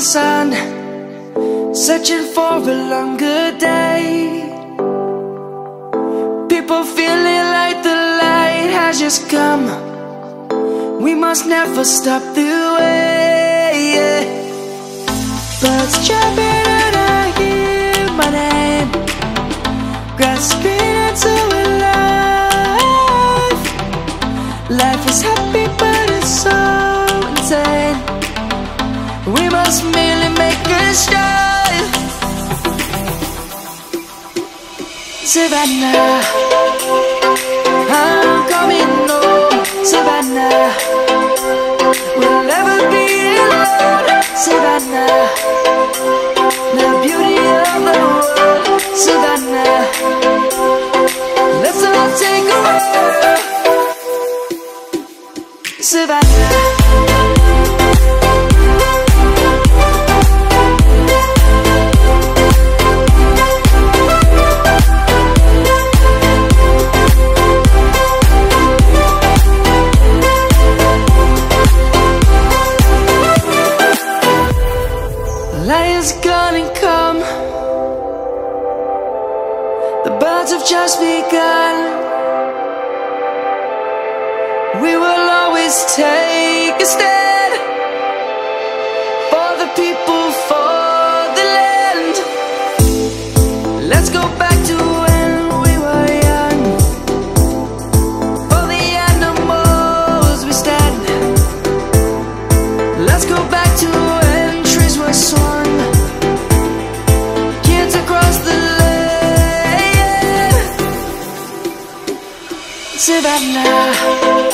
sun, searching for a longer day. People feeling like the light has just come. We must never stop the way. Birds chirping and I hear my name, grasping into a life. Life is happy but it's so insane. We must merely make a strive. Savannah, I'm coming home. Savannah, we'll never be alone. Savannah, the beauty of the world. Savannah, let's all take a walk. Savannah. Lion's gonna come. The birds have just begun. We will always take a stand for the people, for the land. Let's go back to when we were young. For the animals we stand. Let's go back to when trees were swung, kids across the land. Savannah.